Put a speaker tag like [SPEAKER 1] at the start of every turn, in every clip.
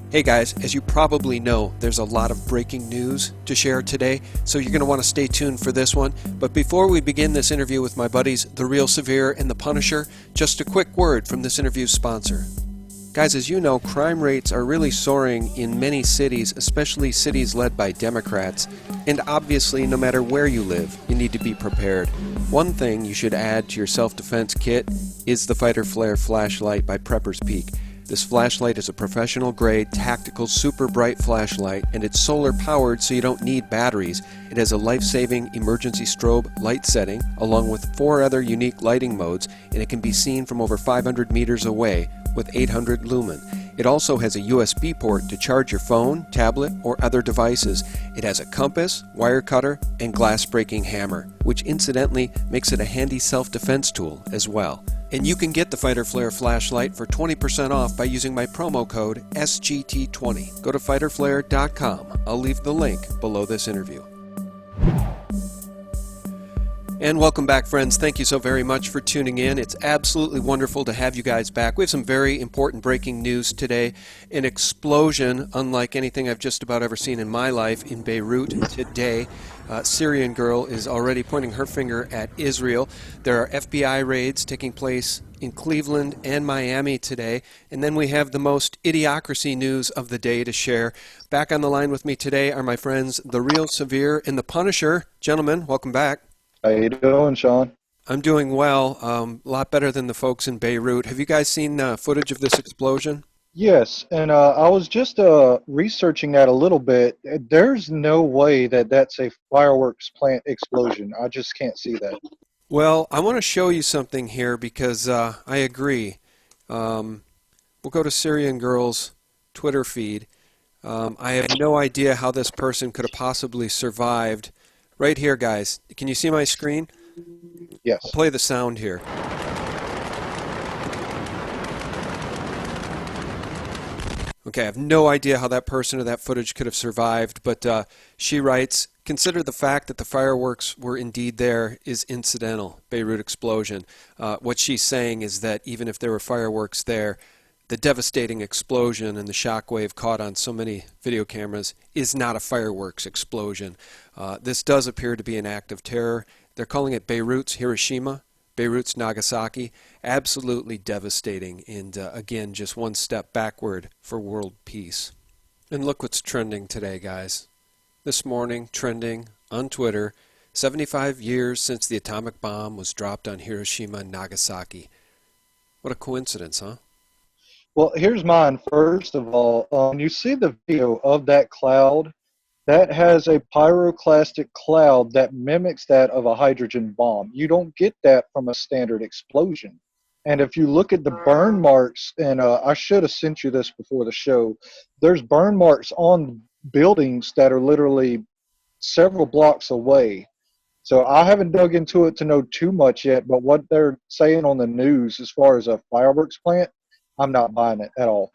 [SPEAKER 1] Hey guys, as you probably know, there's a lot of breaking news to share today, so you're going to want to stay tuned for this one. But before we begin this interview with my buddies, The Real Severe and The Punisher, just a quick word from this interview's sponsor. Guys, as you know, crime rates are really soaring in many cities, especially cities led by Democrats. And obviously, no matter where you live, you need to be prepared. One thing you should add to your self-defense kit is the Fighter Flare flashlight by Prepper's Peak. This flashlight is a professional-grade, tactical, super bright flashlight, and it's solar-powered so you don't need batteries. It has a life-saving emergency strobe light setting, along with 4 other unique lighting modes, and it can be seen from over 500 meters away with 800 lumen. It also has a USB port to charge your phone, tablet, or other devices. It has a compass, wire cutter, and glass-breaking hammer, which incidentally makes it a handy self-defense tool as well. And you can get the Fighter Flare flashlight for 20% off by using my promo code SGT20. Go to fighterflare.com. I'll leave the link below this interview. And welcome back, friends. Thank you so very much for tuning in. It's absolutely wonderful to have you guys back. We have some very important breaking news today. An explosion, unlike anything I've just about ever seen in my life, in Beirut today. Syrian girl is already pointing her finger at Israel. There are FBI raids taking place in Cleveland and Miami today. And then we have the most idiocracy news of the day to share. Back on the line with me today are my friends, The Real Severe and The Punisher. Gentlemen, welcome back.
[SPEAKER 2] How you doing, Sean?
[SPEAKER 1] I'm doing well, a lot better than the folks in Beirut. Have you guys seen footage of this explosion?
[SPEAKER 2] Yes, and I was just researching that a little bit. There's no way that that's a fireworks plant explosion. I just can't see that.
[SPEAKER 1] Well, I want to show you something here because I agree. We'll go to Syrian Girl's Twitter feed. I have no idea how this person could have possibly survived. Right here, guys. Can you see my screen?
[SPEAKER 2] Yes.
[SPEAKER 1] I'll play the sound here. Okay, I have no idea how that person or that footage could have survived, but she writes, consider the fact that the fireworks were indeed there is incidental, Beirut explosion. What she's saying is that even if there were fireworks there, the devastating explosion and the shockwave caught on so many video cameras is not a fireworks explosion. This does appear to be an act of terror. They're calling it Beirut's Hiroshima, Beirut's Nagasaki. Absolutely devastating, and again, just one step backward for world peace. And look what's trending today, guys. This morning, trending on Twitter, 75 years since the atomic bomb was dropped on Hiroshima and Nagasaki. What a coincidence, huh?
[SPEAKER 2] Well, here's mine. First of all, when you see the video of that cloud, that has a pyroclastic cloud that mimics that of a hydrogen bomb. You don't get that from a standard explosion. And if you look at the burn marks, and I should have sent you this before the show, there's burn marks on buildings that are literally several blocks away. So I haven't dug into it to know too much yet, but what they're saying on the news as far as a fireworks plant, I'm not buying it at all.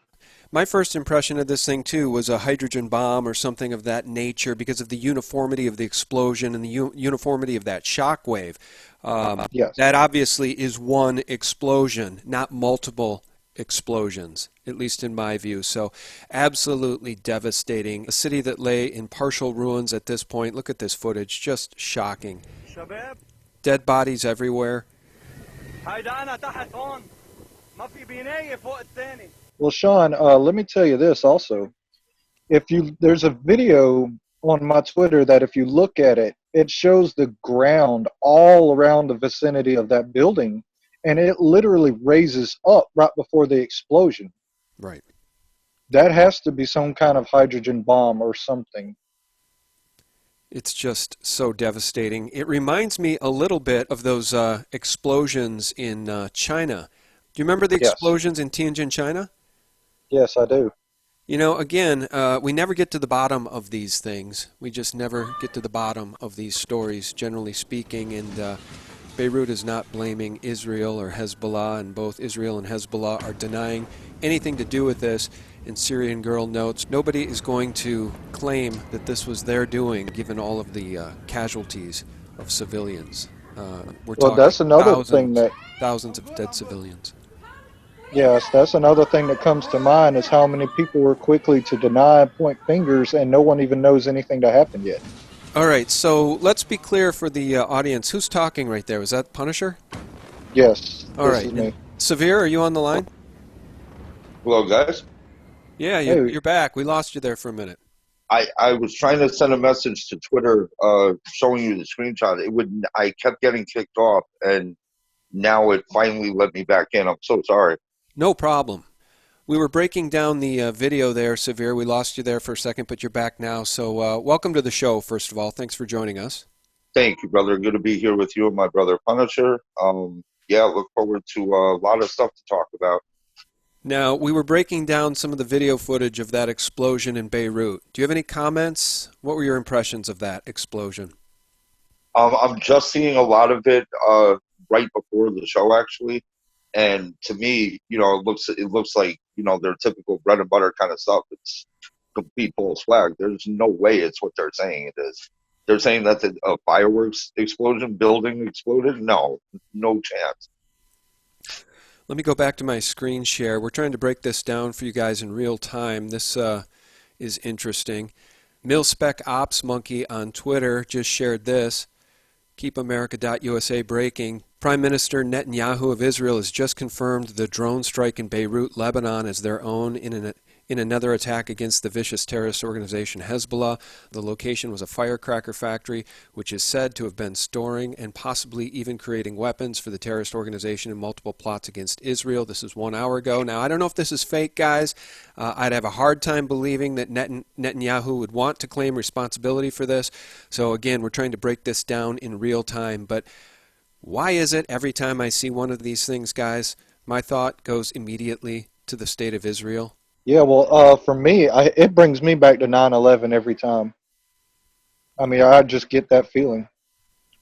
[SPEAKER 1] My first impression of this thing, too, was a hydrogen bomb or something of that nature because of the uniformity of the explosion and the uniformity of that shock wave.
[SPEAKER 2] Yes.
[SPEAKER 1] That obviously is one explosion, not multiple explosions, at least in my view. So absolutely devastating. A city that lay in partial ruins at this point. Look at this footage. Just shocking. Dead bodies everywhere.
[SPEAKER 2] Well, Sean, let me tell you this also. There's a video on my Twitter that if you look at it, it shows the ground all around the vicinity of that building, and it literally raises up right before the explosion.
[SPEAKER 1] Right.
[SPEAKER 2] That has to be some kind of hydrogen bomb or something.
[SPEAKER 1] It's just so devastating. It reminds me a little bit of those explosions in China. Do you remember the explosions in Tianjin, China?
[SPEAKER 2] Yes, I do.
[SPEAKER 1] You know, again, we never get to the bottom of these things. We just never get to the bottom of these stories, generally speaking. And Beirut is not blaming Israel or Hezbollah, and both Israel and Hezbollah are denying anything to do with this. And Syrian Girl notes, nobody is going to claim that this was their doing, given all of the casualties of civilians. We're talking
[SPEAKER 2] that's another thing that
[SPEAKER 1] thousands of dead civilians.
[SPEAKER 2] Yes, that's another thing that comes to mind is how many people were quickly to deny and point fingers, and no one even knows anything that happened yet.
[SPEAKER 1] All right, so let's be clear for the audience. Who's talking right there? Was that Punisher?
[SPEAKER 2] Yes,
[SPEAKER 1] All
[SPEAKER 2] this
[SPEAKER 1] right,
[SPEAKER 2] is
[SPEAKER 1] and
[SPEAKER 2] me.
[SPEAKER 1] Severe, are you on the line?
[SPEAKER 3] Hello, guys.
[SPEAKER 1] Yeah,
[SPEAKER 2] Hey,
[SPEAKER 1] you're back. We lost you there for a minute.
[SPEAKER 3] I was trying to send a message to Twitter, showing you the screenshot. It would. I kept getting kicked off, and now it finally let me back in. I'm so sorry.
[SPEAKER 1] No problem. We were breaking down the video there, Severe. We lost you there for a second, but you're back now. So welcome to the show, first of all. Thanks for joining us.
[SPEAKER 3] Thank you, brother. Good to be here with you and my brother Punisher. Yeah, look forward to a lot of stuff to talk about.
[SPEAKER 1] Now, we were breaking down some of the video footage of that explosion in Beirut. Do you have any comments? What were your impressions of that explosion?
[SPEAKER 3] I'm just seeing a lot of it right before the show, actually, and to me, it looks like their typical bread and butter kind of stuff. It's complete bull swag. There's no way it's what they're saying it is. They're saying that a fireworks explosion building exploded. No, no chance.
[SPEAKER 1] Let me go back to my screen share. We're trying to break this down for you guys in real time. This is interesting. MilSpec Ops Monkey on Twitter just shared this. KeepAmerica.USA breaking. Prime Minister Netanyahu of Israel has just confirmed the drone strike in Beirut, Lebanon, as their own in another attack against the vicious terrorist organization Hezbollah. The location was a firecracker factory, which is said to have been storing and possibly even creating weapons for the terrorist organization in multiple plots against Israel. This is 1 hour ago. Now, I don't know if this is fake, guys. I'd have a hard time believing that Netanyahu would want to claim responsibility for this. So, again, we're trying to break this down in real time. But why is it every time I see one of these things, guys, my thought goes immediately to the state of Israel?
[SPEAKER 2] yeah, well, for me, it brings me back to 9/11 every time. I mean, I just get that feeling.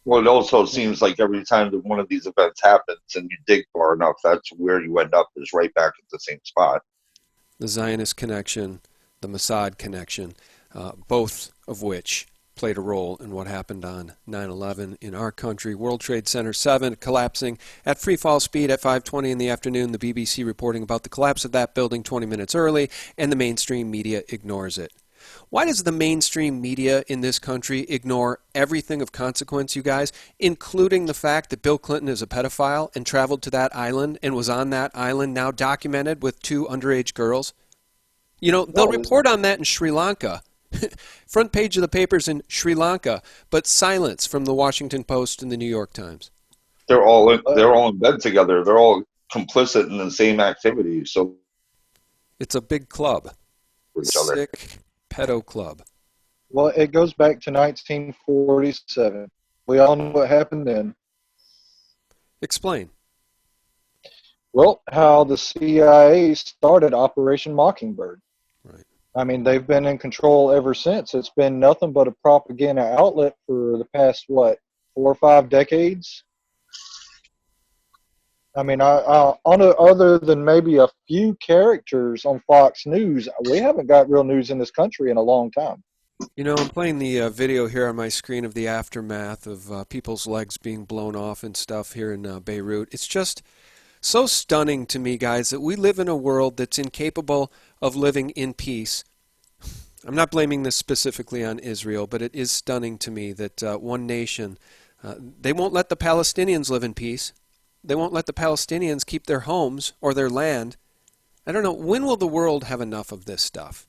[SPEAKER 3] Well, it also seems like every time that one of these events happens and you dig far enough, that's where you end up, is right back at the same spot.
[SPEAKER 1] The Zionist connection, the Mossad connection, both of which played a role in what happened on 9/11 in our country. World Trade Center 7 collapsing at free fall speed at 5:20 in the afternoon. The BBC reporting about the collapse of that building 20 minutes early, and the mainstream media ignores it. Why does the mainstream media in this country ignore everything of consequence, you guys, including the fact that Bill Clinton is a pedophile and traveled to that island and was on that island, now documented with 2 underage girls? You know, they'll report on that in Sri Lanka. Front page of the papers in Sri Lanka, but silence from the Washington Post and the New York Times.
[SPEAKER 3] They're all in bed together. They're all complicit in the same activity. So
[SPEAKER 1] It's a big club.
[SPEAKER 3] for each other.
[SPEAKER 1] Sick pedo club.
[SPEAKER 2] Well, it goes back to 1947. We all know what happened then.
[SPEAKER 1] Explain.
[SPEAKER 2] Well, how the CIA started Operation Mockingbird.
[SPEAKER 1] Right.
[SPEAKER 2] I mean, they've been in control ever since. It's been nothing but a propaganda outlet for the past, what, 4 or 5 decades? I mean, other than maybe a few characters on Fox News, we haven't got real news in this country in a long time.
[SPEAKER 1] You know, I'm playing the video here on my screen of the aftermath of people's legs being blown off and stuff here in Beirut. It's just so stunning to me, guys, that we live in a world that's incapable of living in peace. I'm not blaming this specifically on Israel, but it is stunning to me that one nation, they won't let the Palestinians live in peace. They won't let the Palestinians keep their homes or their land. I don't know, when will the world have enough of this stuff?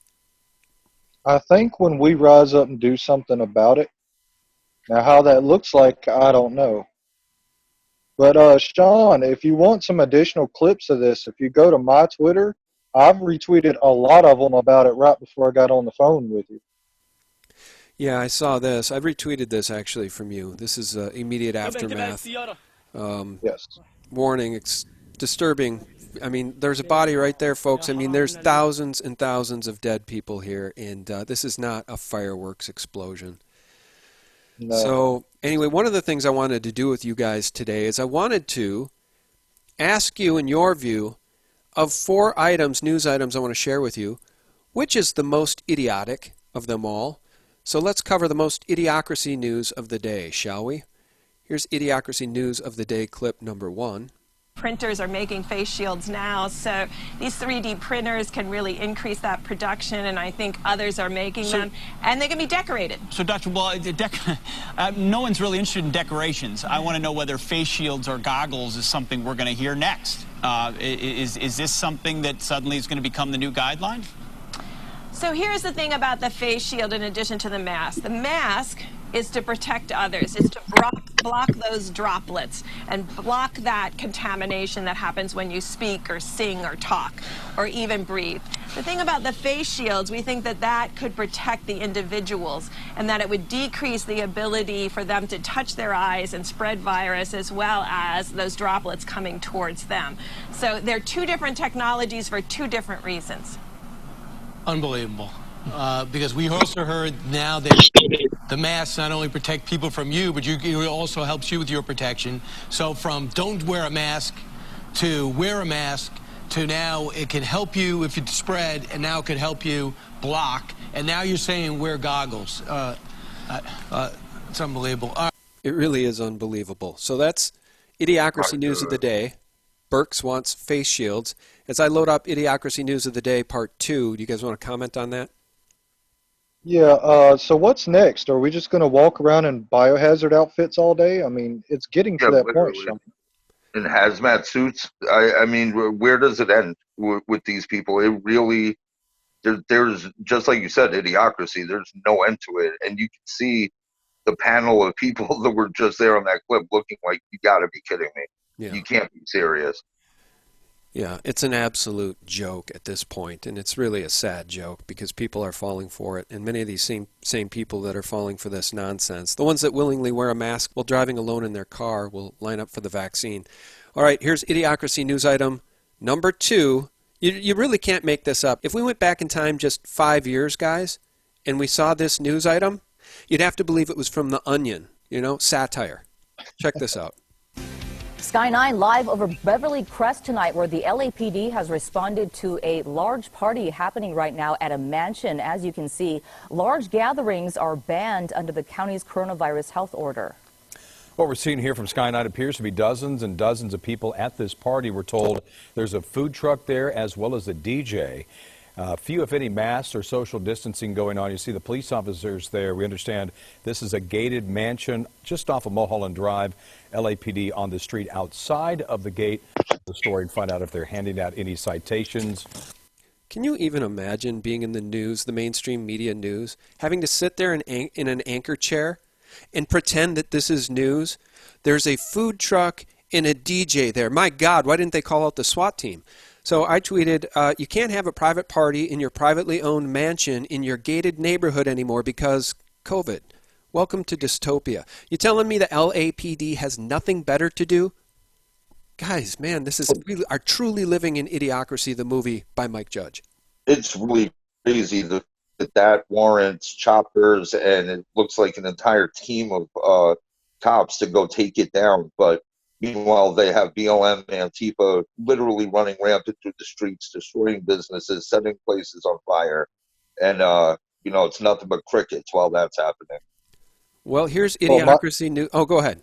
[SPEAKER 2] I think when we rise up and do something about it. Now, how that looks like, I don't know. But, Sean, if you want some additional clips of this, if you go to my Twitter, I've retweeted a lot of them about it right before I got on the phone with you.
[SPEAKER 1] Yeah, I saw this. I retweeted this actually from you. This is immediate aftermath.
[SPEAKER 2] Yes.
[SPEAKER 1] Warning, it's disturbing. I mean, there's a body right there, folks. I mean, there's thousands and thousands of dead people here, and this is not a fireworks explosion.
[SPEAKER 2] No.
[SPEAKER 1] So, anyway, one of the things I wanted to do with you guys today is I wanted to ask you, in your view, of 4 items, news items I want to share with you, which is the most idiotic of them all? So let's cover the most idiocracy news of the day, shall we? Here's Idiocracy News of the Day clip number 1.
[SPEAKER 4] Printers are making face shields now, so these 3D printers can really increase that production, and I think others are making them, and they can be decorated.
[SPEAKER 5] So, Dr. Well, no one's really interested in decorations. I want to know whether face shields or goggles is something we're going to hear next. Is this something that suddenly is going to become the new guideline?
[SPEAKER 4] So here's the thing about the face shield in addition to the mask. The mask is to protect others. It's to block those droplets and block that contamination that happens when you speak or sing or talk or even breathe. The thing about the face shields, we think that that could protect the individuals and that it would decrease the ability for them to touch their eyes and spread virus as well as those droplets coming towards them. So they're two different technologies for two different reasons.
[SPEAKER 6] Unbelievable. Because we also heard now that the masks not only protect people from you, but it also helps you with your protection. So from don't wear a mask to wear a mask to now it can help you if you spread, and now it can help you block. And now you're saying wear goggles. It's unbelievable.
[SPEAKER 1] It really is unbelievable. So that's Idiocracy News of the Day. Burks wants face shields. As I load up Idiocracy News of the Day Part 2, do you guys want to comment on that?
[SPEAKER 2] Yeah, so what's next? Are we just going to walk around in biohazard outfits all day? I mean, it's getting to that point, Sean.
[SPEAKER 3] In hazmat suits, I mean, where does it end with these people? It really, there's, just like you said, idiocracy, there's no end to it. And you can see the panel of people that were just there on that clip looking like, you got to be kidding me. Yeah. You can't be serious.
[SPEAKER 1] Yeah, it's an absolute joke at this point, and it's really a sad joke because people are falling for it, and many of these same people that are falling for this nonsense, the ones that willingly wear a mask while driving alone in their car, will line up for the vaccine. All right, here's Idiocracy News item number 2. You really can't make this up. If we went back in time just 5 years, guys, and we saw this news item, you'd have to believe it was from The Onion, satire. Check this out.
[SPEAKER 7] Sky 9 live over Beverly Crest tonight, where the LAPD has responded to a large party happening right now at a mansion. As you can see, large gatherings are banned under the county's coronavirus health order.
[SPEAKER 8] What we're seeing here from Sky 9 appears to be dozens and dozens of people at this party. We're told there's a food truck there as well as a DJ. Few, if any, masks or social distancing going on. You see the police officers there. We understand this is a gated mansion just off of Mulholland Drive. LAPD on the street outside of the gate. The story and find out if they're handing out any citations.
[SPEAKER 1] Can you even imagine being in the news, the mainstream media news, having to sit there in an anchor chair and pretend that this is news? There's a food truck and a DJ there. My God, why didn't they call out the SWAT team? So I tweeted, you can't have a private party in your privately owned mansion in your gated neighborhood anymore because COVID. Welcome to dystopia. You telling me the LAPD has nothing better to do? Guys, man, we are truly living in Idiocracy, the movie by Mike Judge.
[SPEAKER 3] It's really crazy that warrants choppers, and it looks like an entire team of cops to go take it down. But meanwhile, they have BLM and Antifa literally running rampant through the streets, destroying businesses, setting places on fire. And, it's nothing but crickets while that's happening.
[SPEAKER 1] Well, here's Idiocracy News. Oh, go ahead.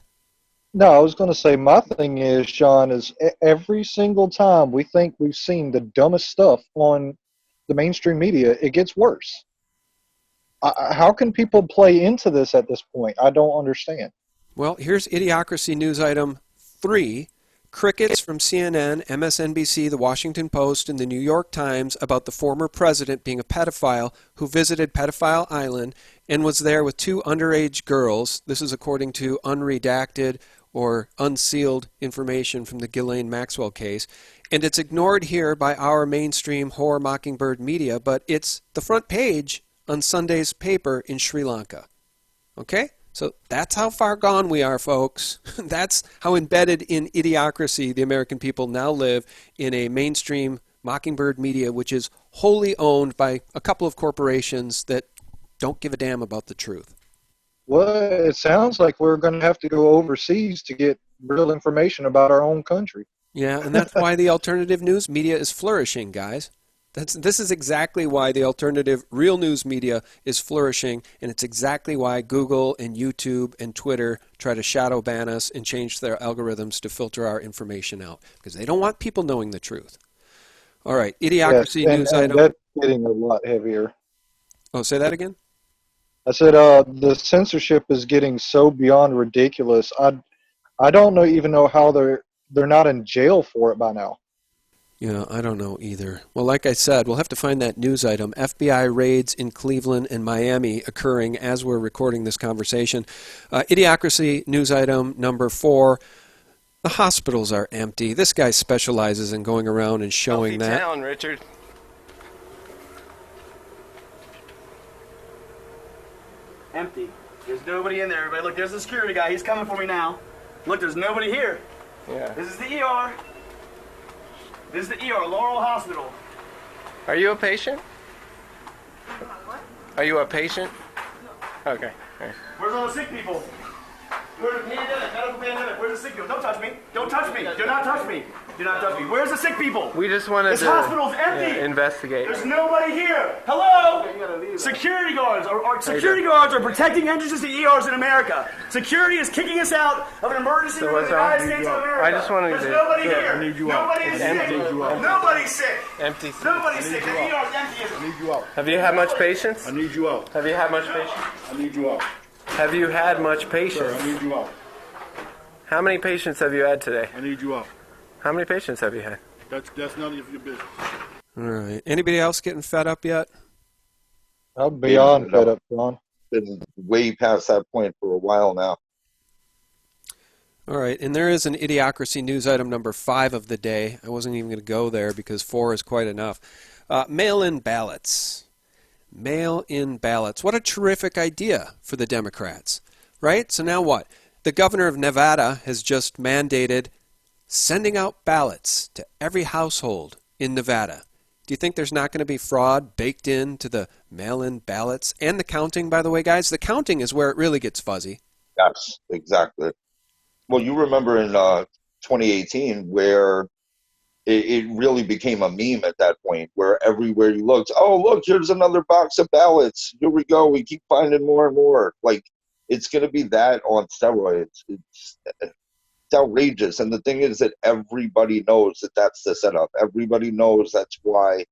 [SPEAKER 2] No, I was going to say, my thing is, Sean, is every single time we think we've seen the dumbest stuff on the mainstream media, it gets worse. How can people play into this at this point? I don't understand.
[SPEAKER 1] Well, here's Idiocracy News item 3. Crickets from CNN, MSNBC, The Washington Post, and the New York Times about the former president being a pedophile who visited Pedophile Island and was there with 2 underage girls. This is according to unredacted or unsealed information from the Ghislaine Maxwell case. And it's ignored here by our mainstream horror mockingbird media, but it's the front page on Sunday's paper in Sri Lanka. Okay? So that's how far gone we are, folks. That's how embedded in idiocracy the American people now live, in a mainstream mockingbird media which is wholly owned by a couple of corporations that don't give a damn about the truth.
[SPEAKER 2] Well, it sounds like we're going to have to go overseas to get real information about our own country.
[SPEAKER 1] Yeah, and that's why the alternative news media is flourishing, guys. This is exactly why the alternative real news media is flourishing, and it's exactly why Google and YouTube and Twitter try to shadow ban us and change their algorithms to filter our information out, because they don't want people knowing the truth. All right, idiocracy news item.
[SPEAKER 2] That's getting a lot heavier.
[SPEAKER 1] Oh, say that again?
[SPEAKER 2] I said the censorship is getting so beyond ridiculous. I don't even know how they're not in jail for it by now.
[SPEAKER 1] Yeah, I don't know either. Well, like I said, we'll have to find that news item. FBI raids in Cleveland and Miami occurring as we're recording this conversation. Idiocracy news item number 4. The hospitals are empty. This guy specializes in going around and showing that.
[SPEAKER 9] Town, Richard. Empty. There's nobody in there. Everybody, look, there's the security guy. He's coming for me now. Look, there's nobody here.
[SPEAKER 10] Yeah.
[SPEAKER 9] This is the ER. This is the ER, Laurel Hospital.
[SPEAKER 10] Are you a patient?
[SPEAKER 9] What?
[SPEAKER 10] Are you a patient? Okay. Right.
[SPEAKER 9] Where's all the sick people? Where's the pandemic? Medical pandemic. Where's the sick people? Don't touch me. Don't touch me. Do not touch me. Do not touch me. Where's the sick people?
[SPEAKER 10] We just wanted
[SPEAKER 9] this
[SPEAKER 10] to
[SPEAKER 9] hospital's empty.
[SPEAKER 10] Investigate.
[SPEAKER 9] There's nobody here. Hello? Security guards are protecting entrances to ERs in America. Security is kicking us out of an emergency room in the United States of America.
[SPEAKER 10] I just wanted
[SPEAKER 9] There's
[SPEAKER 10] to.
[SPEAKER 9] nobody
[SPEAKER 10] Yeah,
[SPEAKER 9] here.
[SPEAKER 10] I need you
[SPEAKER 9] Nobody
[SPEAKER 10] out.
[SPEAKER 9] is
[SPEAKER 10] Empty.
[SPEAKER 9] sick. Nobody's sick.
[SPEAKER 10] Empty.
[SPEAKER 9] Nobody's sick. The ER's empty.
[SPEAKER 11] I need you out.
[SPEAKER 10] Have you had much patience?
[SPEAKER 11] I need you out.
[SPEAKER 10] Have you had much patience?
[SPEAKER 11] I need you out.
[SPEAKER 10] Have you had much patience?
[SPEAKER 11] Sir, I need you out.
[SPEAKER 10] How many patients have you had today?
[SPEAKER 11] I need you out.
[SPEAKER 10] How many patients have you had?
[SPEAKER 11] That's none of your business.
[SPEAKER 1] All right. Anybody else getting fed up yet?
[SPEAKER 2] I'm beyond fed up, John.
[SPEAKER 3] Been way past that point for a while now.
[SPEAKER 1] All right, and there is an idiocracy news item number 5 of the day. I wasn't even going to go there because 4 is quite enough. Mail-in ballots. Mail-in ballots. What a terrific idea for the Democrats, right? So now what? The governor of Nevada has just mandated sending out ballots to every household in Nevada. Do you think there's not going to be fraud baked into the mail-in ballots? And the counting, by the way, guys? The counting is where it really gets fuzzy.
[SPEAKER 3] Yes, exactly. Well, you remember in 2018 where it really became a meme at that point, where everywhere you looked, oh, look, here's another box of ballots. Here we go. We keep finding more and more. Like, it's going to be that on steroids. It's outrageous. And the thing is that everybody knows that that's the setup. Everybody knows that's why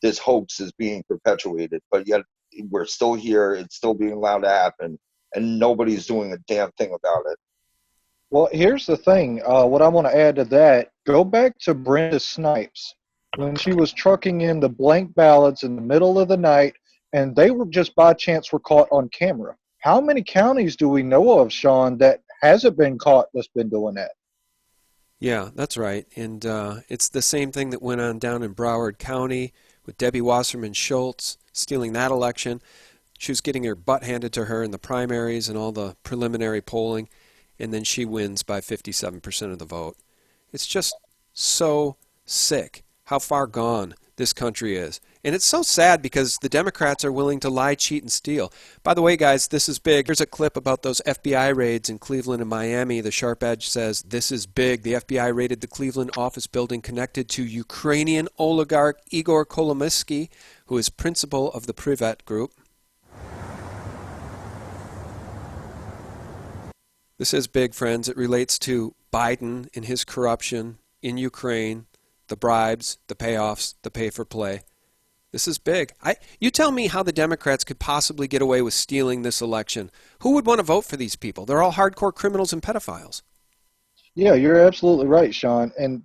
[SPEAKER 3] this hoax is being perpetuated. But yet we're still here. It's still being allowed to happen. And nobody's doing a damn thing about it.
[SPEAKER 2] Well, here's the thing. What I want to add to that, go back to Brenda Snipes when she was trucking in the blank ballots in the middle of the night, and they were just by chance were caught on camera. How many counties do we know of, Sean, that hasn't been caught that's been doing that?
[SPEAKER 1] Yeah, that's right. And it's the same thing that went on down in Broward County with Debbie Wasserman Schultz stealing that election. She was getting her butt handed to her in the primaries and all the preliminary polling, and then she wins by 57% of the vote. It's just so sick how far gone this country is. And it's so sad because the Democrats are willing to lie, cheat, and steal. By the way, guys, this is big. Here's a clip about those FBI raids in Cleveland and Miami. The Sharp Edge says, this is big. The FBI raided the Cleveland office building connected to Ukrainian oligarch Igor Kolomoisky, who is principal of the Privet Group. This is big, friends. It relates to Biden and his corruption in Ukraine, the bribes, the payoffs, the pay-for-play. This is big. You tell me how the Democrats could possibly get away with stealing this election. Who would want to vote for these people? They're all hardcore criminals and pedophiles.
[SPEAKER 2] Yeah, you're absolutely right, Sean. And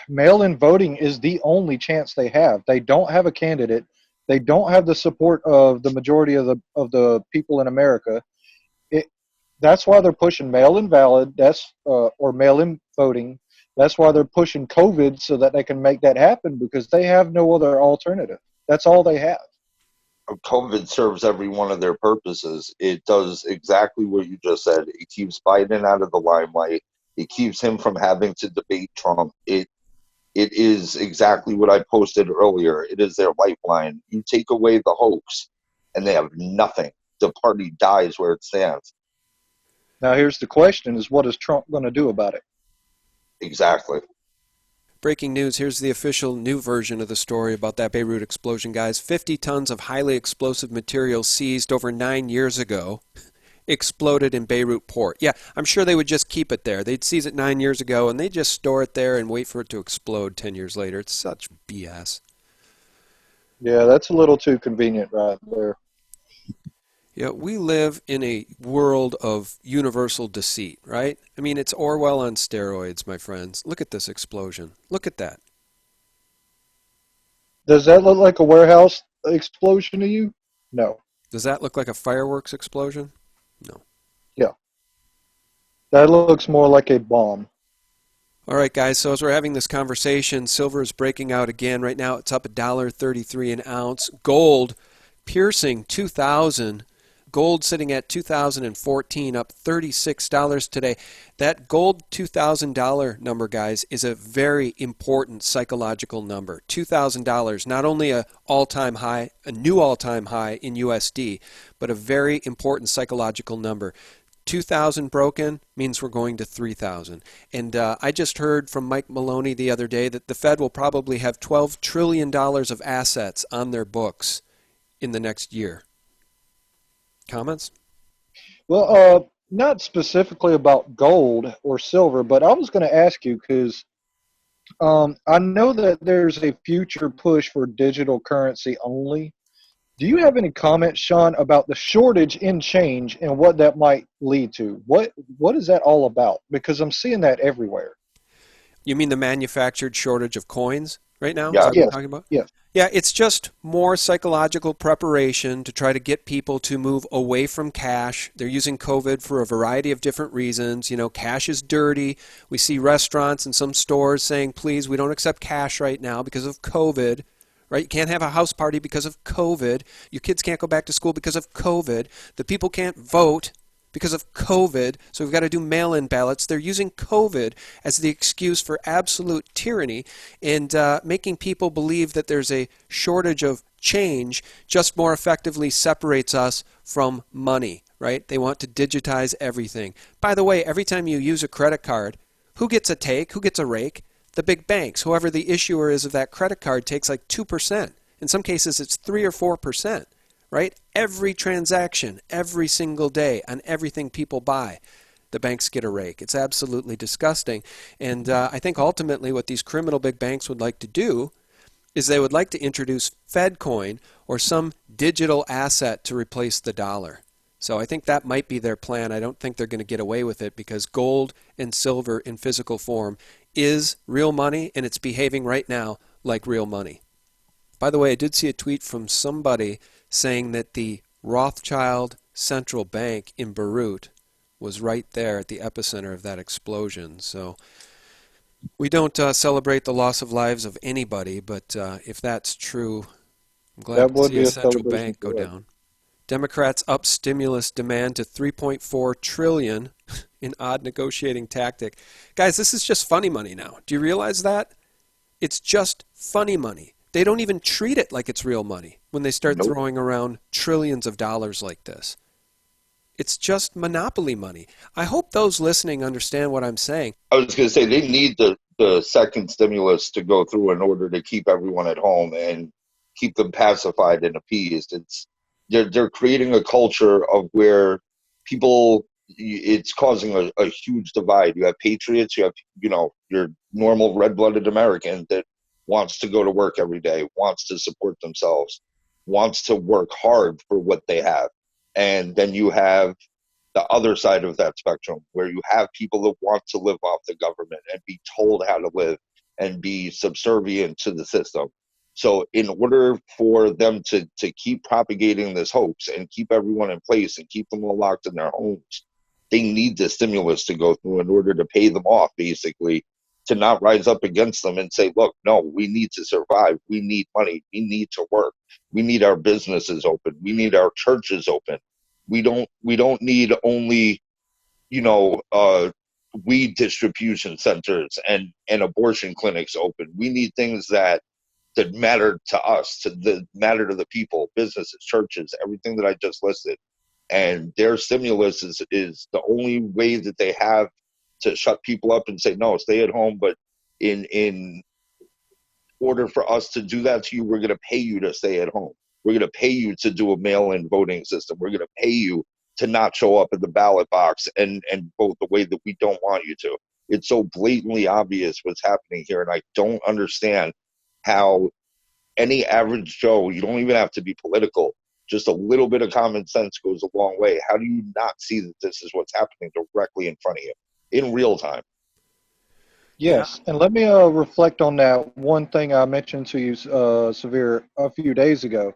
[SPEAKER 2] mail-in voting is the only chance they have. They don't have a candidate. They don't have the support of the majority of the people in America. That's why they're pushing mail-in ballot, or mail-in voting. That's why they're pushing COVID so that they can make that happen, because they have no other alternative. That's all they have.
[SPEAKER 3] COVID serves every one of their purposes. It does exactly what you just said. It keeps Biden out of the limelight. It keeps him from having to debate Trump. It is exactly what I posted earlier. It is their lifeline. You take away the hoax, and they have nothing. The party dies where it stands.
[SPEAKER 2] Now, here's the question, is what is Trump going to do about it?
[SPEAKER 3] Exactly.
[SPEAKER 1] Breaking news, here's the official new version of the story about that Beirut explosion, guys. 50 tons of highly explosive material seized over 9 years ago exploded in Beirut port. Yeah, I'm sure they would just keep it there. They'd seize it 9 years ago, and they'd just store it there and wait for it to explode 10 years later. It's such BS.
[SPEAKER 2] Yeah, that's a little too convenient right there.
[SPEAKER 1] Yeah, we live in a world of universal deceit, right? I mean, it's Orwell on steroids, my friends. Look at this explosion. Look at that.
[SPEAKER 2] Does that look like a warehouse explosion to you? No.
[SPEAKER 1] Does that look like a fireworks explosion? No.
[SPEAKER 2] Yeah. That looks more like a bomb.
[SPEAKER 1] All right, guys, so as we're having this conversation, silver is breaking out again. Right now it's up $1.33 an ounce. Gold piercing 2,000. Gold sitting at 2014, up $36 today. That gold $2,000 number, guys, is a very important psychological number. $2,000, not only a all-time high, a new all-time high in USD, but a very important psychological number. 2,000 broken means we're going to 3,000. And I just heard from Mike Maloney the other day that the Fed will probably have $12 trillion of assets on their books in the next year. Comments?
[SPEAKER 2] Well, not specifically about gold or silver, but I was going to ask you because I know that there's a future push for digital currency only. Do you have any comments, Sean, about the shortage in change and what that might lead to? What is that all about? Because I'm seeing that everywhere.
[SPEAKER 1] You mean the manufactured shortage of coins right now?
[SPEAKER 3] Yeah.
[SPEAKER 1] Is that what you're talking about?
[SPEAKER 2] Yes.
[SPEAKER 1] Yeah, it's just more psychological preparation to try to get people to move away from cash. They're using COVID for a variety of different reasons. You know, cash is dirty. We see restaurants and some stores saying, please, we don't accept cash right now because of COVID. Right? You can't have a house party because of COVID. Your kids can't go back to school because of COVID. The people can't vote because of COVID, so we've got to do mail-in ballots. They're using COVID as the excuse for absolute tyranny and making people believe that there's a shortage of change just more effectively separates us from money, right? They want to digitize everything. By the way, every time you use a credit card, who gets a take? Who gets a rake? The big banks. Whoever the issuer is of that credit card takes like 2%. In some cases, it's 3 or 4%. Right? Every transaction, every single day on everything people buy, the banks get a rake. It's absolutely disgusting. And I think ultimately what these criminal big banks would like to do is they would like to introduce FedCoin or some digital asset to replace the dollar. So I think that might be their plan. I don't think they're going to get away with it because gold and silver in physical form is real money, and it's behaving right now like real money. By the way, I did see a tweet from somebody saying that the Rothschild Central Bank in Beirut was right there at the epicenter of that explosion. So we don't celebrate the loss of lives of anybody, but if that's true, I'm glad to see a central bank go down. Democrats up stimulus demand to $3.4 trillion in odd negotiating tactic. Guys, this is just funny money now. Do you realize that? It's just funny money. They don't even treat it like it's real money when they start throwing around trillions of dollars like this. It's just monopoly money. I hope those listening understand what I'm saying.
[SPEAKER 3] I was going to say they need the second stimulus to go through in order to keep everyone at home and keep them pacified and appeased. They're creating a culture of where people, it's causing a huge divide. You have patriots, you have, your normal red-blooded American that wants to go to work every day, wants to support themselves, wants to work hard for what they have. And then you have the other side of that spectrum where you have people that want to live off the government and be told how to live and be subservient to the system. So in order for them to keep propagating this hoax and keep everyone in place and keep them all locked in their homes, they need the stimulus to go through in order to pay them off, basically, to not rise up against them and say, look, no, we need to survive. We need money. We need to work. We need our businesses open. We need our churches open. We don't need only, weed distribution centers and abortion clinics open. We need things that matter to us, that matter to the people, businesses, churches, everything that I just listed. And their stimulus is the only way that they have to shut people up and say, no, stay at home. But in order for us to do that to you, we're going to pay you to stay at home. We're going to pay you to do a mail-in voting system. We're going to pay you to not show up at the ballot box and vote the way that we don't want you to. It's so blatantly obvious what's happening here, and I don't understand how any average Joe, you don't even have to be political, just a little bit of common sense goes a long way. How do you not see that this is what's happening directly in front of you in real time?
[SPEAKER 2] Yes, and let me reflect on that one thing I mentioned to you, Severe, a few days ago.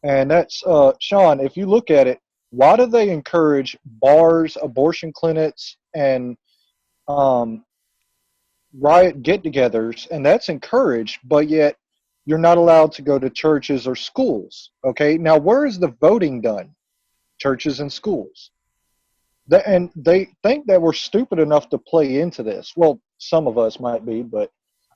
[SPEAKER 2] And that's, Sean, if you look at it, why do they encourage bars, abortion clinics, and riot get-togethers? And that's encouraged, but yet you're not allowed to go to churches or schools. Okay, now where is the voting done? Churches and schools. And they think that we're stupid enough to play into this. Well, some of us might be, but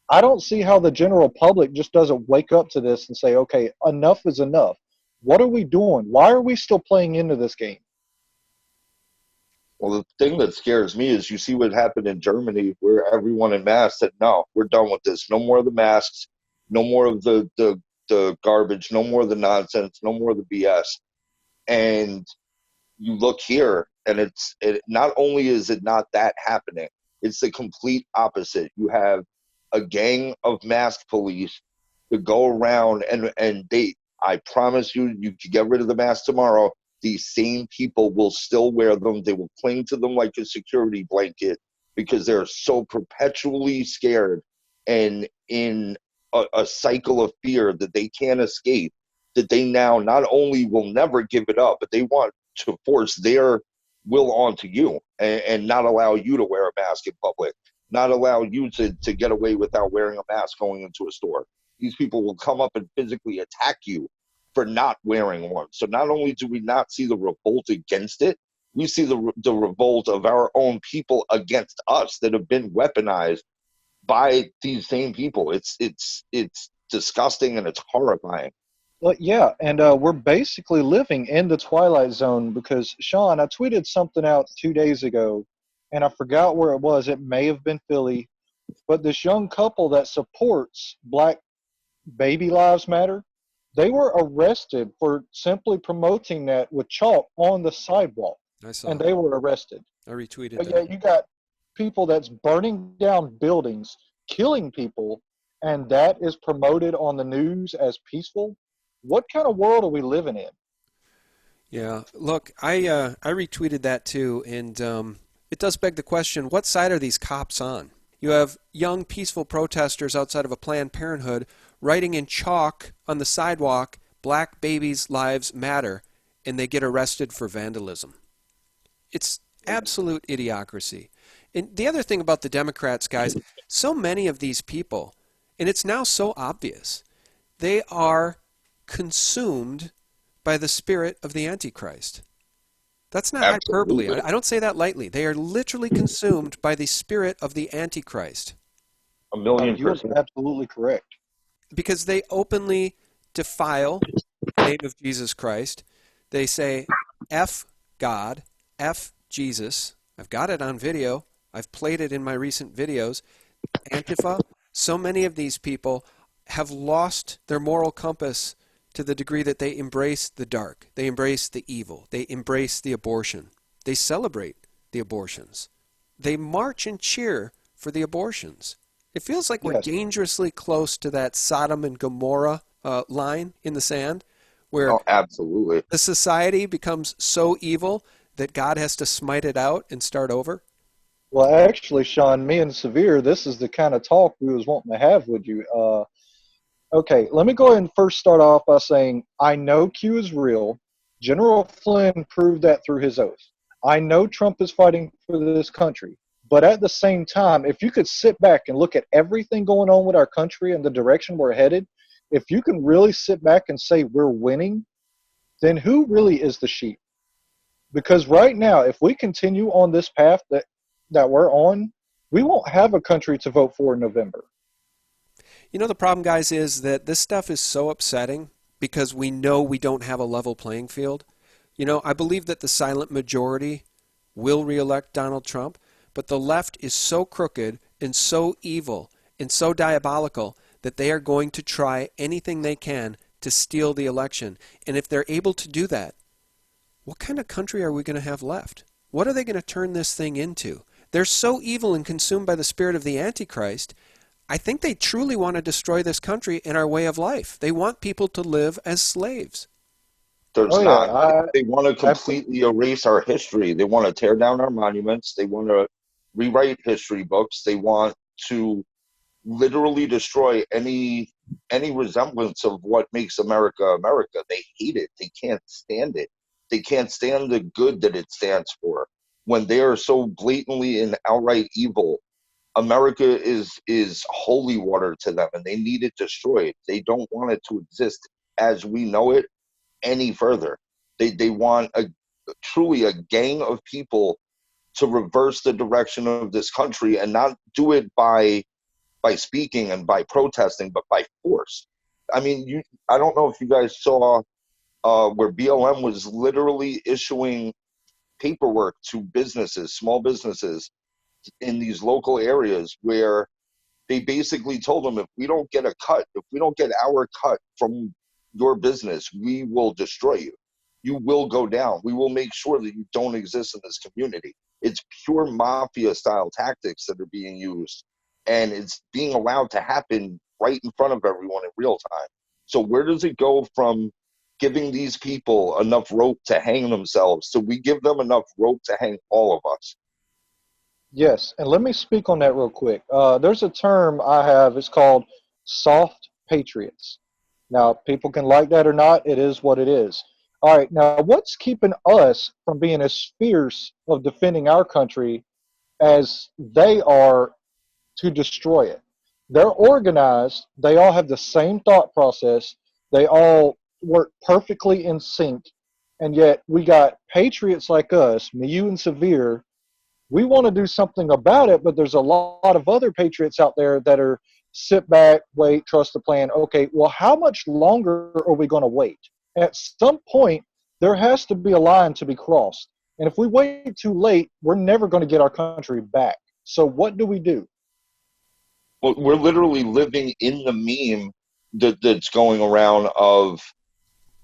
[SPEAKER 2] I don't see how the general public just doesn't wake up to this and say, okay, enough is enough. What are we doing? Why are we still playing into this game?
[SPEAKER 3] Well, the thing that scares me is you see what happened in Germany, where everyone in mass said, no, we're done with this. No more of the masks, no more of the garbage, no more of the nonsense, no more of the BS. And you look here, and it not only is it not that happening, it's the complete opposite. You have a gang of masked police that go around, and I promise you, you can get rid of the mask tomorrow. These same people will still wear them. They will cling to them like a security blanket because they're so perpetually scared and in a cycle of fear that they can't escape, that they now not only will never give it up, but they want to force their will onto you and not allow you to wear a mask in public, not allow you to get away without wearing a mask going into a store. These people will come up and physically attack you for not wearing one. So not only do we not see the revolt against it, we see the revolt of our own people against us that have been weaponized by these same people. It's disgusting and it's horrifying.
[SPEAKER 2] Well, yeah, and we're basically living in the twilight zone because, Sean, I tweeted something out 2 days ago, and I forgot where it was. It may have been Philly, but this young couple that supports Black Baby Lives Matter, they were arrested for simply promoting that with chalk on the sidewalk.
[SPEAKER 1] I saw
[SPEAKER 2] and
[SPEAKER 1] that.
[SPEAKER 2] they were arrested.
[SPEAKER 1] I retweeted
[SPEAKER 2] But
[SPEAKER 1] that.
[SPEAKER 2] yeah, you got people that's burning down buildings, killing people, and that is promoted on the news as peaceful. What kind of world are we living in?
[SPEAKER 1] Yeah, look, I retweeted that too, and it does beg the question, what side are these cops on? You have young, peaceful protesters outside of a Planned Parenthood writing in chalk on the sidewalk, Black babies' lives matter, and they get arrested for vandalism. It's absolute idiocracy. And the other thing about the Democrats, guys, so many of these people, and it's now so obvious, they are consumed by the spirit of the Antichrist. That's not hyperbole. I don't say that lightly. They are literally consumed by the spirit of the Antichrist.
[SPEAKER 3] 1,000,000%.
[SPEAKER 2] You're absolutely correct.
[SPEAKER 1] Because they openly defile the name of Jesus Christ. They say, F God, F Jesus. I've got it on video. I've played it in my recent videos. Antifa, so many of these people have lost their moral compass to the degree that they embrace the dark. They embrace the evil. They embrace the abortion. They celebrate the abortions. They march and cheer for the abortions. It feels like we're dangerously close to that Sodom and Gomorrah line in the sand, where
[SPEAKER 3] absolutely
[SPEAKER 1] the society becomes so evil that God has to smite it out and start over.
[SPEAKER 2] Well, actually, Sean, me and Severe, this is the kind of talk we was wanting to have with you. Okay, let me go ahead and first start off by saying I know Q is real. General Flynn proved that through his oath. I know Trump is fighting for this country. But at the same time, if you could sit back and look at everything going on with our country and the direction we're headed, if you can really sit back and say we're winning, then who really is the sheep? Because right now, if we continue on this path that we're on, we won't have a country to vote for in November.
[SPEAKER 1] You know, the problem, guys, is that this stuff is so upsetting because we know we don't have a level playing field. You know, I believe that the silent majority will reelect Donald Trump, but the left is so crooked and so evil and so diabolical that they are going to try anything they can to steal the election. And if they're able to do that, what kind of country are we going to have left? What are they going to turn this thing into? They're so evil and consumed by the spirit of the Antichrist. I think they truly want to destroy this country and our way of life. They want people to live as slaves.
[SPEAKER 3] They want to completely erase our history. They want to tear down our monuments. They want to rewrite history books. They want to literally destroy any resemblance of what makes America America. They hate it. They can't stand it. They can't stand the good that it stands for. When they are so blatantly and outright evil, America is holy water to them, and they need it destroyed. They don't want it to exist as we know it any further. They want truly a gang of people to reverse the direction of this country, and not do it by speaking and by protesting, but by force. I mean, I don't know if you guys saw where BLM was literally issuing paperwork to businesses, small businesses in these local areas, where they basically told them, if we don't get a cut, if we don't get our cut from your business, we will destroy you. You will go down. We will make sure that you don't exist in this community. It's pure mafia style tactics that are being used, and it's being allowed to happen right in front of everyone in real time. So where does it go from giving these people enough rope to hang themselves to we give them enough rope to hang all of us?
[SPEAKER 2] Yes, and let me speak on that real quick. There's a term I have. It's called soft patriots. Now, people can like that or not. It is what it is. All right, now what's keeping us from being as fierce of defending our country as they are to destroy it? They're organized. They all have the same thought process. They all work perfectly in sync. And yet we got patriots like us, me, you, and Severe. We want to do something about it, but there's a lot of other patriots out there that are sit back, wait, trust the plan. Okay, well, how much longer are we going to wait? At some point, there has to be a line to be crossed. And if we wait too late, we're never going to get our country back. So what do we do?
[SPEAKER 3] Well, we're literally living in the meme that's going around of,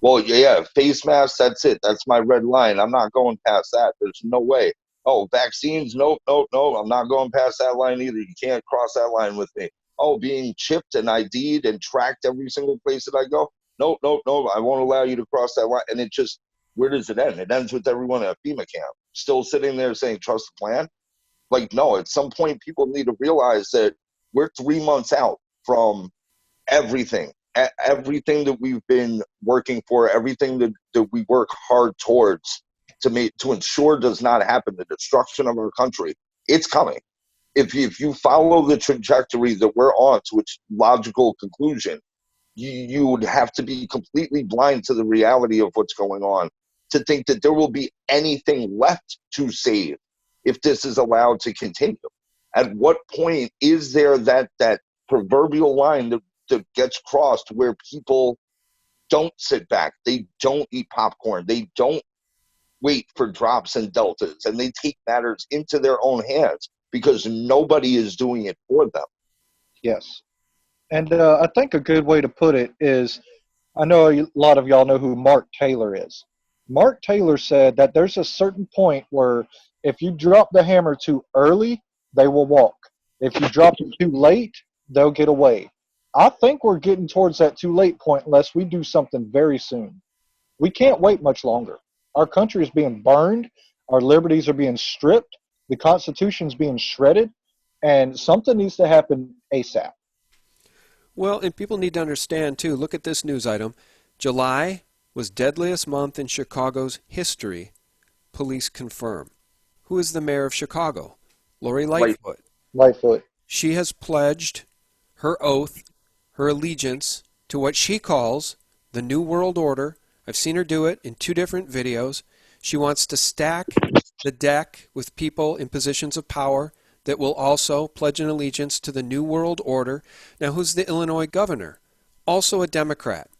[SPEAKER 3] well, yeah, face masks, that's it. That's my red line. I'm not going past that. There's no way. Oh, vaccines, no, I'm not going past that line either. You can't cross that line with me. Oh, being chipped and ID'd and tracked every single place that I go. No, I won't allow you to cross that line. And it just, where does it end? It ends with everyone at FEMA camp still sitting there saying, trust the plan. Like, no, at some point people need to realize that we're 3 months out from everything that we've been working for, everything that we work hard towards to ensure does not happen, the destruction of our country. It's coming. If you follow the trajectory that we're on to its logical conclusion, you would have to be completely blind to the reality of what's going on to think that there will be anything left to save if this is allowed to continue. At what point is there that proverbial line that gets crossed where people don't sit back, they don't eat popcorn, they don't wait for drops and deltas, and they take matters into their own hands because nobody is doing it for them?
[SPEAKER 2] Yes. And I think a good way to put it is, I know a lot of y'all know who Mark Taylor is. Mark Taylor said that there's a certain point where if you drop the hammer too early, they will walk. If you drop it too late, they'll get away. I think we're getting towards that too late point unless we do something very soon. We can't wait much longer. Our country is being burned. Our liberties are being stripped. The Constitution's being shredded. And something needs to happen ASAP.
[SPEAKER 1] Well, and people need to understand, too, look at this news item. July was deadliest month in Chicago's history, police confirm. Who is the mayor of Chicago? Lori Lightfoot.
[SPEAKER 2] Lightfoot.
[SPEAKER 1] She has pledged her oath, her allegiance to what she calls the New World Order. I've seen her do it in 2 different videos. She wants to stack the deck with people in positions of power that will also pledge an allegiance to the New World Order. Now, who's the Illinois governor? Also a Democrat.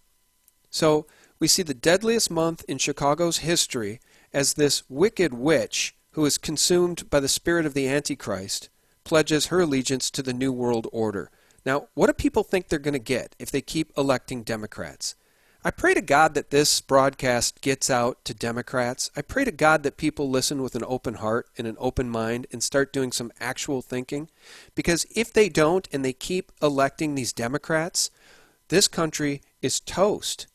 [SPEAKER 1] So we see the deadliest month in Chicago's history as this wicked witch who is consumed by the spirit of the Antichrist pledges her allegiance to the New World Order. Now, what do people think they're going to get if they keep electing Democrats? I pray to God that this broadcast gets out to Democrats. I pray to God that people listen with an open heart and an open mind and start doing some actual thinking. Because if they don't and they keep electing these Democrats, this country is toast.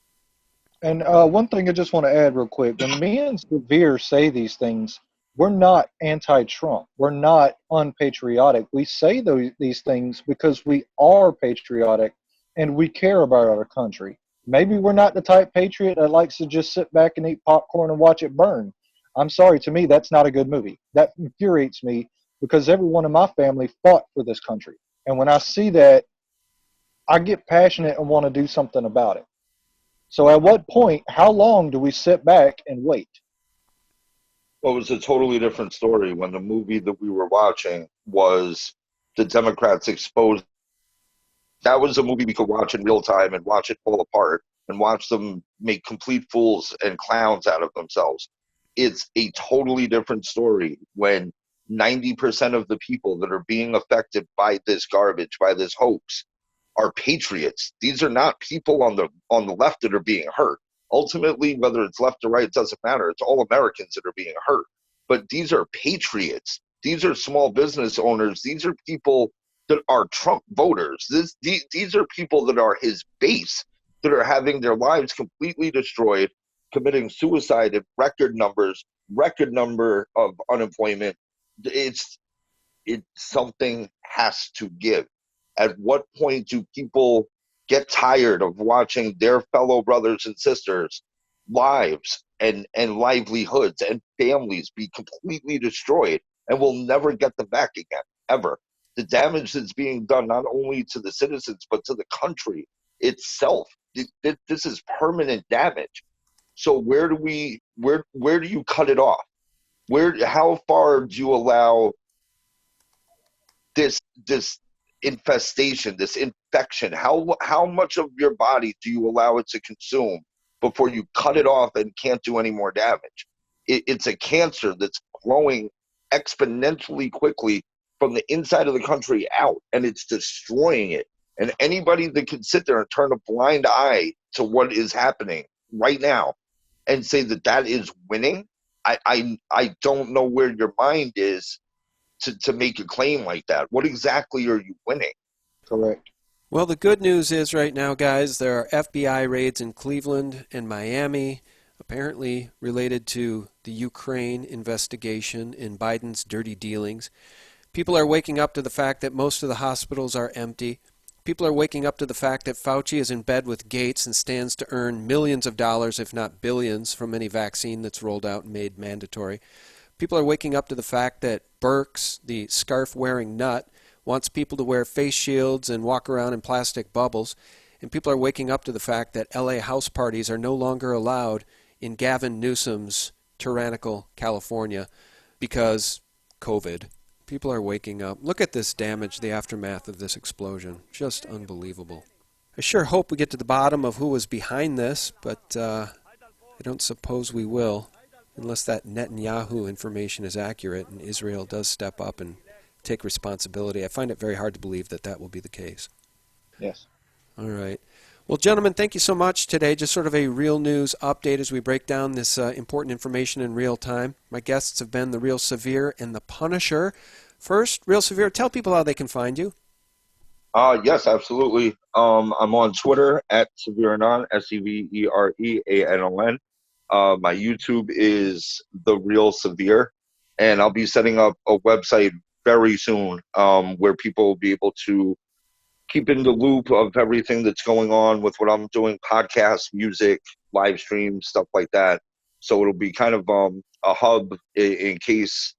[SPEAKER 2] And one thing I just want to add real quick. When me and Severe say these things, we're not anti-Trump. We're not unpatriotic. We say these things because we are patriotic and we care about our country. Maybe we're not the type patriot that likes to just sit back and eat popcorn and watch it burn. I'm sorry, to me, that's not a good movie. That infuriates me because everyone in my family fought for this country. And when I see that, I get passionate and want to do something about it. So at what point, how long do we sit back and wait?
[SPEAKER 3] Well, it was a totally different story when the movie that we were watching was the Democrats exposed. That was a movie we could watch in real time and watch it fall apart and watch them make complete fools and clowns out of themselves. It's a totally different story when 90% of the people that are being affected by this garbage, by this hoax, are patriots. These are not people on the left that are being hurt. Ultimately, whether it's left or right, it doesn't matter. It's all Americans that are being hurt. But these are patriots. These are small business owners. These are people that are Trump voters. These are people that are his base, that are having their lives completely destroyed, committing suicide at record number of unemployment. It's something has to give. At what point do people get tired of watching their fellow brothers and sisters' lives and livelihoods and families be completely destroyed, and we'll never get them back again, ever? The damage that's being done not only to the citizens but to the country itself. This is permanent damage. So where do you cut it off? How far do you allow this infestation, this infection? How much of your body do you allow it to consume before you cut it off and can't do any more damage? It's a cancer that's growing exponentially quickly from the inside of the country out, and it's destroying it. And anybody that can sit there and turn a blind eye to what is happening right now and say that is winning, I don't know where your mind is to make a claim like that. What exactly are you winning?
[SPEAKER 2] Correct.
[SPEAKER 1] Well, the good news is right now, guys, there are FBI raids in Cleveland and Miami, apparently related to the Ukraine investigation in Biden's dirty dealings. People are waking up to the fact that most of the hospitals are empty. People are waking up to the fact that Fauci is in bed with Gates and stands to earn millions of dollars, if not billions, from any vaccine that's rolled out and made mandatory. People are waking up to the fact that Birx, the scarf-wearing nut, wants people to wear face shields and walk around in plastic bubbles. And people are waking up to the fact that LA house parties are no longer allowed in Gavin Newsom's tyrannical California because COVID. People are waking up. Look at this damage, the aftermath of this explosion. Just unbelievable. I sure hope we get to the bottom of who was behind this, but I don't suppose we will, unless that Netanyahu information is accurate and Israel does step up and take responsibility. I find it very hard to believe that that will be the case.
[SPEAKER 2] Yes.
[SPEAKER 1] All right. Well, gentlemen, thank you so much today. Just sort of a real news update as we break down this important information in real time. My guests have been the Real Severe and the Punisher. First, Real Severe, tell people how they can find you.
[SPEAKER 3] Yes, absolutely. I'm on Twitter at Severe Anon, SEVEREANON. My YouTube is The Real Severe, and I'll be setting up a website very soon where people will be able to keep in the loop of everything that's going on with what I'm doing, podcasts, music, live streams, stuff like that. So it'll be kind of a hub in case,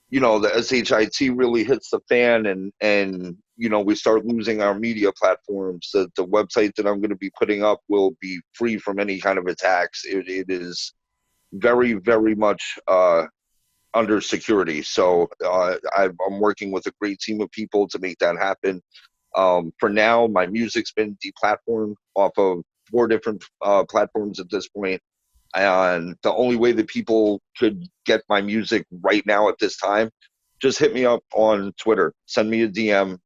[SPEAKER 3] the SHIT really hits the fan and we start losing our media platforms. The website that I'm going to be putting up will be free from any kind of attacks. It is very, very much under security. So I'm working with a great team of people to make that happen. For now, my music's been deplatformed off of 4 different platforms at this point. And the only way that people could get my music right now at this time, just hit me up on Twitter. Send me a DM.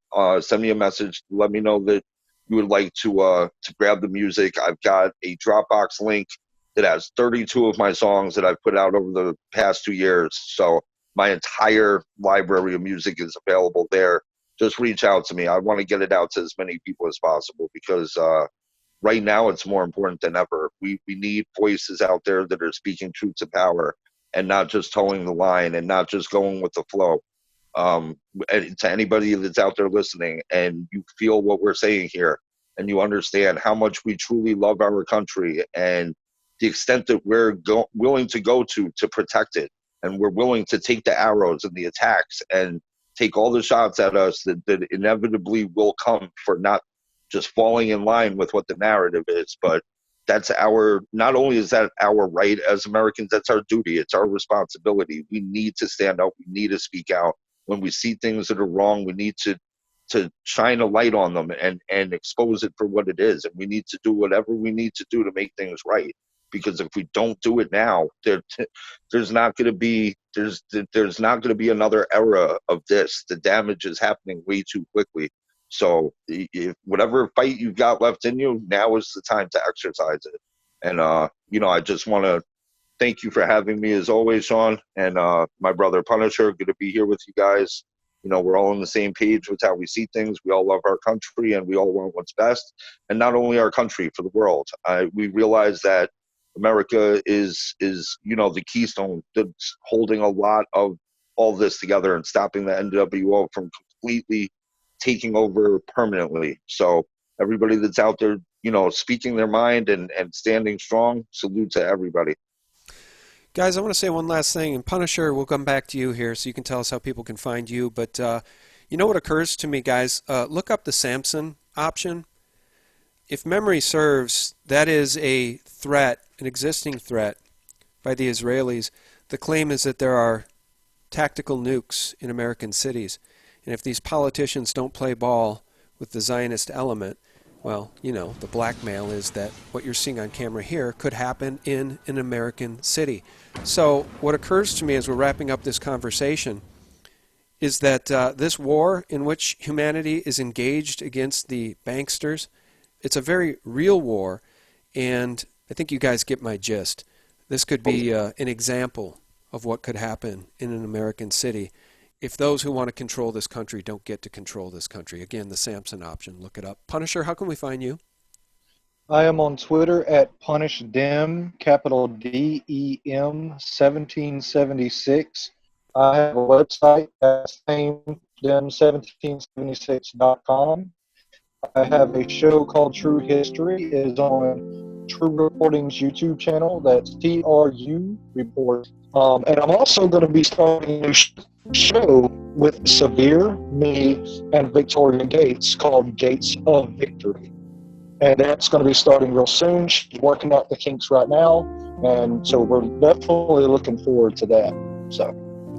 [SPEAKER 3] send me a message. Let me know that you would like to grab the music. I've got a Dropbox link that has 32 of my songs that I've put out over the past 2 years. So my entire library of music is available there. Just reach out to me. I want to get it out to as many people as possible because right now it's more important than ever. We need voices out there that are speaking truth to power and not just towing the line and not just going with the flow. And to anybody that's out there listening and you feel what we're saying here and you understand how much we truly love our country and the extent that we're willing to go to protect it, and we're willing to take the arrows and the attacks and take all the shots at us that inevitably will come for not just falling in line with what the narrative is, but that's not only is that our right as Americans, that's our duty, it's our responsibility. We need to stand up, we need to speak out. When we see things that are wrong, we need to shine a light on them and expose it for what it is. And we need to do whatever we need to do to make things right. Because if we don't do it now, there's not going to be another era of this. The damage is happening way too quickly. So if whatever fight you've got left in you, now is the time to exercise it. And I just want to thank you for having me as always, Sean, and my brother Punisher. Good to be here with you guys. We're all on the same page with how we see things. We all love our country and we all want what's best. And not only our country, for the world. We realize that America is the keystone that's holding a lot of all this together and stopping the NWO from completely taking over permanently. So everybody that's out there, speaking their mind and standing strong, salute to everybody.
[SPEAKER 1] Guys, I want to say one last thing, and Punisher, we'll come back to you here so you can tell us how people can find you. But you know what occurs to me, guys? Look up the Samson option. If memory serves, that is a threat, an existing threat by the Israelis. The claim is that there are tactical nukes in American cities. And if these politicians don't play ball with the Zionist element, well, the blackmail is that what you're seeing on camera here could happen in an American city. So what occurs to me as we're wrapping up this conversation is that this war in which humanity is engaged against the banksters, it's a very real war, and I think you guys get my gist. This could be an example of what could happen in an American city if those who want to control this country don't get to control this country. Again, the Samson option. Look it up. Punisher, how can we find you?
[SPEAKER 2] I am on Twitter at PunishDem, capital DEM 1776. I have a website that's dem1776.com. I have a show called True History. It is on True Reporting's YouTube channel. That's TRU Report. And I'm also going to be starting a new show with Severe, me, and Victoria Gates called Gates of Victory. And that's going to be starting real soon. She's working out the kinks right now. And so we're definitely looking forward to that. So,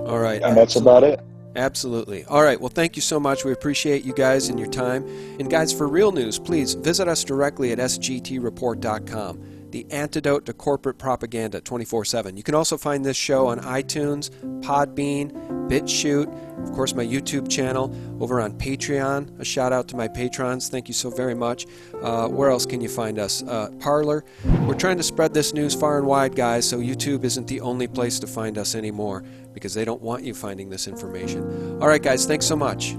[SPEAKER 1] all right.
[SPEAKER 2] And that's about it.
[SPEAKER 1] Absolutely. All right. Well, thank you so much. We appreciate you guys and your time. And guys, for real news, please visit us directly at sgtreport.com. The antidote to corporate propaganda 24/7. You can also find this show on iTunes, Podbean, BitChute, of course my YouTube channel, over on Patreon. A shout out to my patrons. Thank you so very much. Where else can you find us? Parler. We're trying to spread this news far and wide, guys, so YouTube isn't the only place to find us anymore because they don't want you finding this information. All right, guys, thanks so much.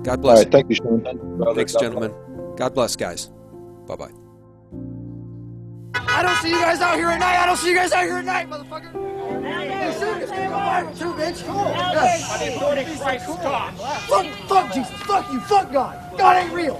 [SPEAKER 1] God bless.
[SPEAKER 2] All right, thank you, Sean.
[SPEAKER 1] Thanks, gentlemen. God bless, guys. Bye-bye.
[SPEAKER 12] I don't see you guys out here at night. I don't see you guys out here at night, motherfucker. You're serious. You're go viral too, bitch. Fuck Jesus. Fuck you. Fuck God. God ain't real.